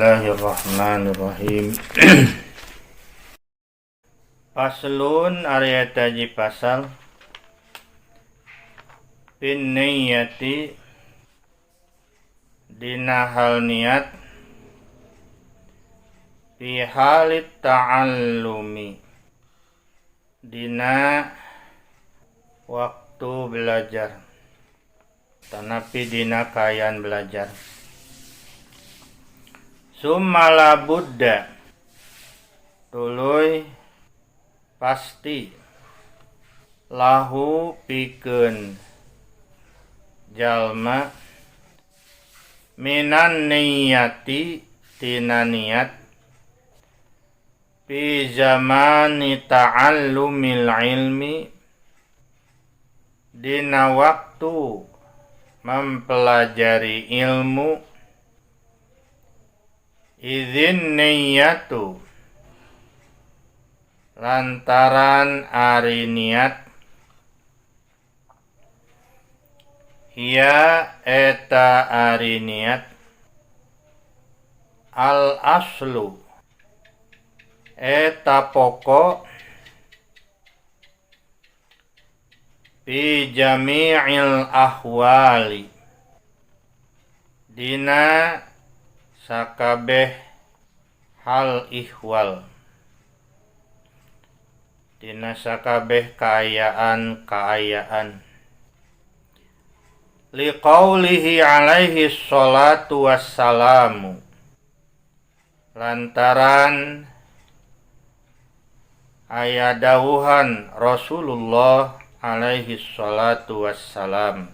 Bismillahirrahmanirrahim. Paslun ari taji pasal bin niyati dina hal niat fi halit ta'allumi dina waktu belajar tanapi dina kayan belajar. Summa la buddha tuluy pasti lahu pikeun jalma minan niyati tina niat fi zamani ta'allumil ilmi dina waktu mempelajari ilmu. Izin niyatu lantaran ari niat hiya eta ari niat al aslu eta pokok fi jami'il ahwali dina sakabeh hal ihwal dina sakabeh kaayaan liqaulihi alaihi sholatu wassalamu lantaran aya dawuhan Rasulullah alaihi sholatu wassalam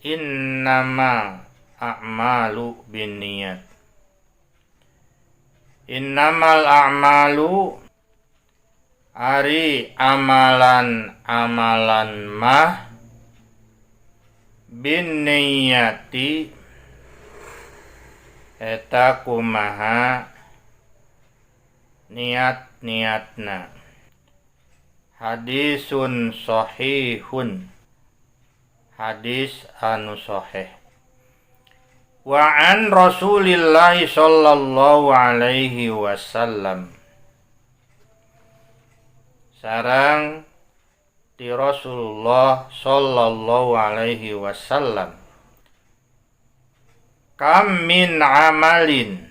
innama a'malu binniyat. Innamal a'malu ari amalan mah binniyati eta kumaha niatna. Hadisun sahihun hadis anu sahih. Wa an Rasulillah sallallahu alaihi wasallam sareng ti Rasulullah sallallahu alaihi wasallam kam min amalin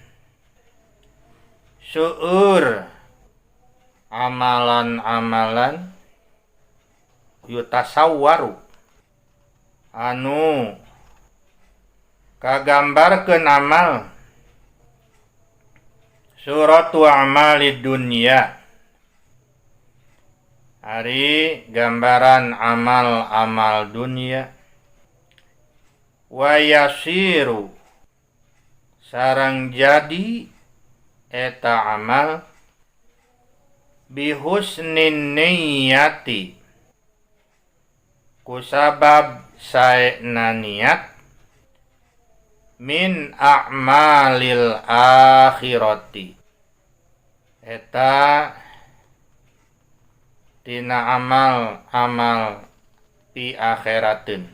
syu'ur amalan yutasawwaru anu kagambarkeun amal suratu amali dunya ari gambaran amal dunia wa yasiru sareng jadi eta amal bihusnin niyati kusabab saena niat min a'malil akhirati eta tina amal pi akhiratin.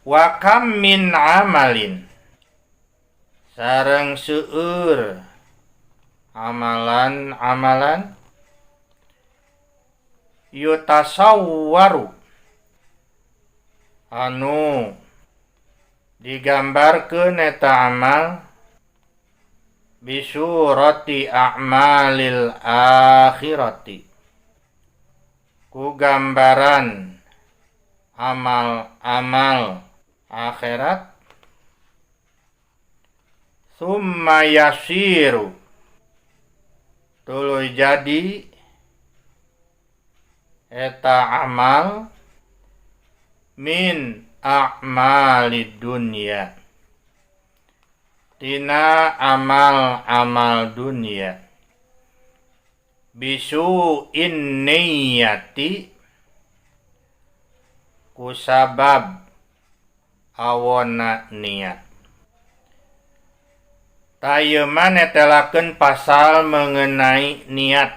Wa kam min amalin sareng seueur amalan yutasawwaru anu digambarkeun eta amal bisurati a'malil akhirati ku gambaran amal akhirat. Summa yasiru tuluy jadi eta amal min a'malid dunya tina amal dunia bisu niyati kusabab awona niat. Tayeuma netelakeun pasal mengenai niat.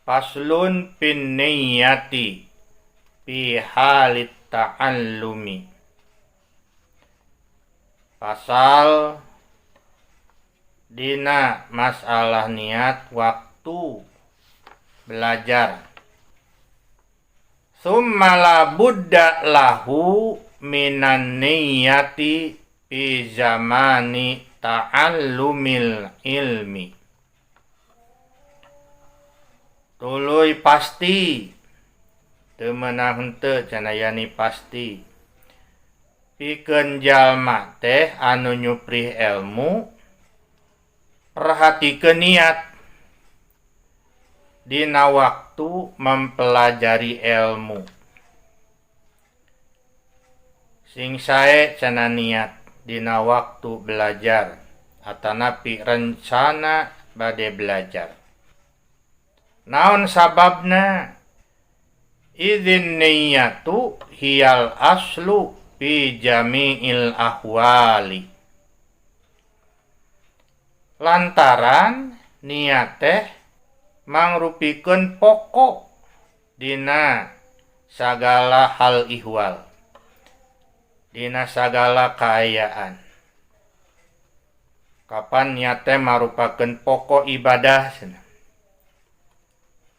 Paslun pin niyati fi halit ta'allumi Pasal dina masalah niat waktu belajar. Summa la budda lahu minan niyati fi zamani ta'allumil ilmi. Tuluy pasti teu meunang henteu canayani pasti. Pikeun jalma teh anu nyuprih ilmu perhatikeun niat dina waktu mempelajari ilmu. Sing sae cenah niat dina waktu belajar atanapi rencana bade belajar. Naon sababna? Idzin niyatu hiyal aslu fi jami'il ahwali. Lantaran niat teh mangrupikeun pokok dina sagala hal ihwal, dina sagala kaayaan. Kapan niat teh marupakeun pokok ibadah cenah.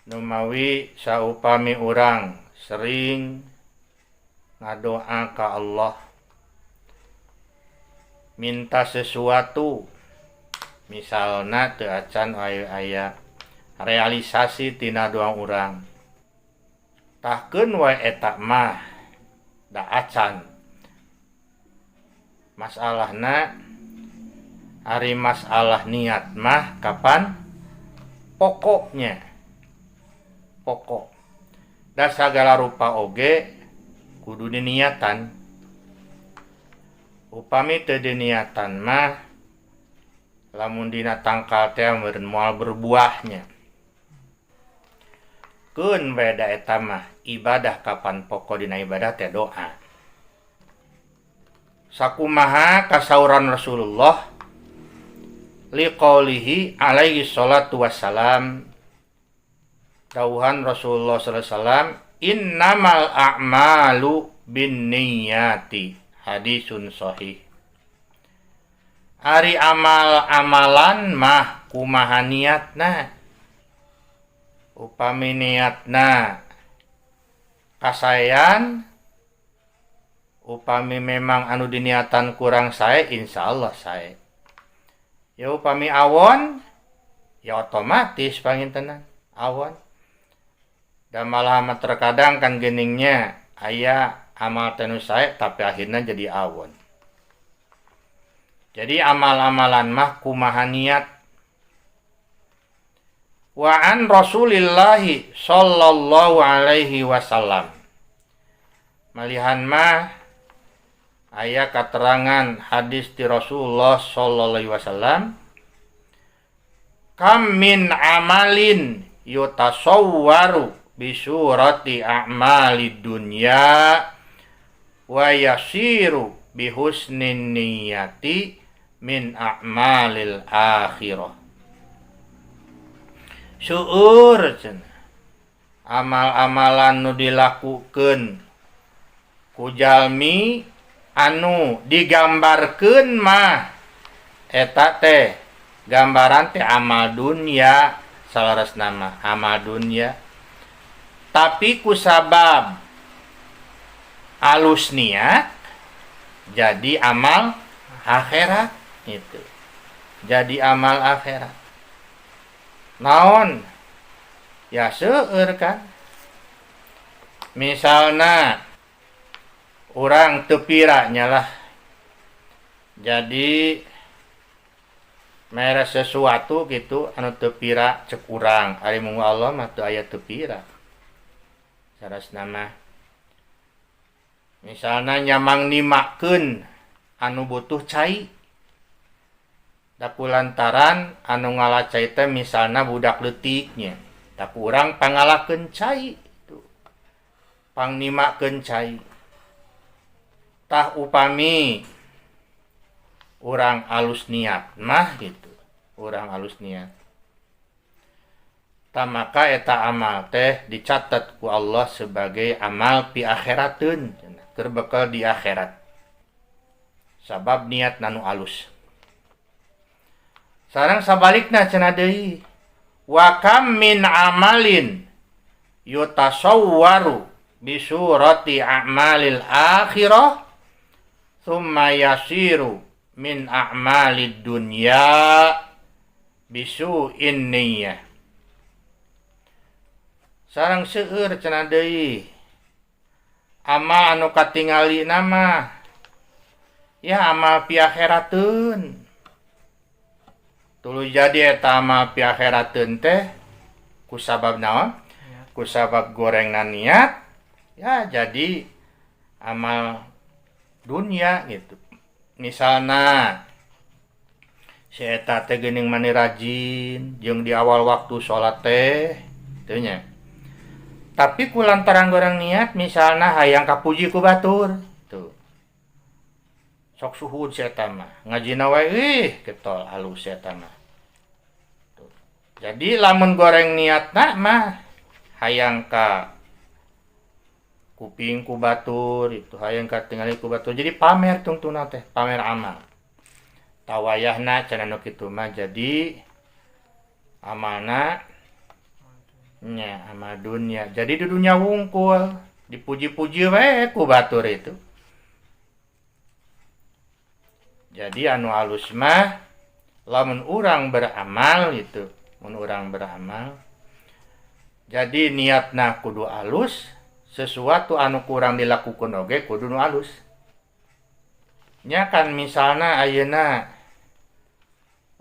Numawi saupami urang sering ngadoa ka Allah minta sesuatu, misalna teu acan aya realisasi tina doa urang, tahkeun wae eta mah da acan. Masalahna ari masalah niat mah kapan pokoknya, pokok da sagala rupa oge kudu diniatan. Upami teu diniatan mah lamun dina tangkal teh meureun moal berbuahnya. Keun beda eta mah ibadah kapan pokok dina ibadah teh doa. Sakumaha kasauran Rasulullah liqaulihi alaihi salatu wassalam, dawuhan Rasulullah sallallahu alaihi wasallam, innamal a'malu binniyati, hadisun sahih. Ari amal-amalan mah kumaha niatna. Upami niatna kasayan, upami memang anu diniatan kurang sae, insyaallah sae. Ya upami awon, ya otomatis pangintenan awon. Dan malah terkadang kan geningnya aya amal tenu sae tapi akhirnya jadi awon. Jadi amal-amalan mah kumaha niat. Wa an Rasulillahi sallallahu alaihi wasallam, malihan mah aya katerangan hadis ti Rasulullah sallallahu alaihi wasallam, kam min amalin yutasawwaru bisurati a'malid dunya wa yasiru bihusnin niyati min a'malil akhirah. Syuur cenah amal-amalan nu dilakukeun ku jalmi anu digambarkeun mah eta teh gambaran teh amal dunya, salaresna mah amal dunya, tapi ku sabab alus niat jadi amal akhirat itu. Jadi amal akhirat. Naon? Ya seueur kan. Misalna urang teu pira nyalah. Jadi mere sesuatu gitu anu teu pira cek urang, ari mung Allah mah teu aya teu pira. Sarasna mah misalna nyamang nimakeun anu butuh cai, da kulantaran anu ngalacai teh misalna budak leutiknya, da urang pangalakeun cai itu, pangnimakeun cai. Tah upami urang alus niat mah gitu, urang alus niat, tah maka eta amal teh dicatat ku Allah sebagai amal pi akhirateun, keur bekal di akhirat. sabab niat nanu alus. Sareng sabalikna cenah deui, wa kam min amalin yutasawwaru bi surati a'malil akhirah thumma yasiru min a'malid dunya bisu'in niyyah. Sareng seueur cenah deui, amal anu katingali nama ya amal pi akhirateun. Tuluy jadi eta amal pi akhirateun teh ku sabab naon? Ku sabab gorengna niat ya jadi amal dunia gitu. Misalna si eta teh geuning mani rajin jeung di awal waktu salat teh teu nya. Tapi ku lantaran goreng niat misalna hayang kapuji ku batur tuh. Sok suhun si eta mah ngajina wae getol halus si eta mah. Tuh. Jadi lamun goreng niatna mah hayang ka kuping ku batur itu hayang katingali ku batur jadi pamer tungtuna teh pamer amal tawayahna cenah nu kitu mah jadi amalna nya amal dunia jadi di dunia wungkul dipuji-puji we ku batur itu. Jadi anu alus mah lamun urang beramal itu mun urang beramal jadi niatna kudu alus sesuatu anu kurang dilakukan oge kudu nu alus. Nya kan misalna ayeuna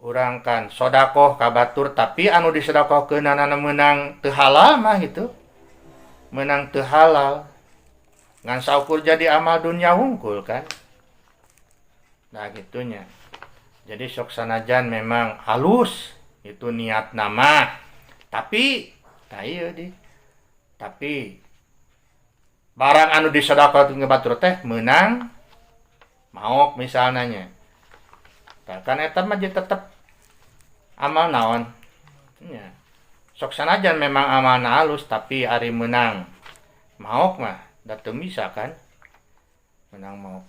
urang kan sedekah ka batur tapi anu disedekahkeunana meunang teu halal mah gitu. Meunang teu halal. Ngan saukur jadi amal dunia wungkul kan. Nah gitunya. Jadi sok sanajan memang halus itu niat nama. Tapi tah ieu di. Tapi barang anu disedekahkeun ka batur teh meunang maok misalna nya. Tah kan eta mah tetep amal naon? Nya. Sok sanajan memang amalna halus tapi ari meunang maok mah da teu bisa kan? Meunang maok.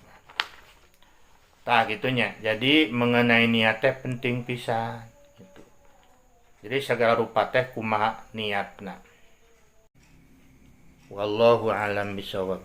Tah gitunya. Jadi mengenai niat teh penting pisan gitu. Jadi segala rupa teh kumaha niatna. Wallahu a'lam bishawab.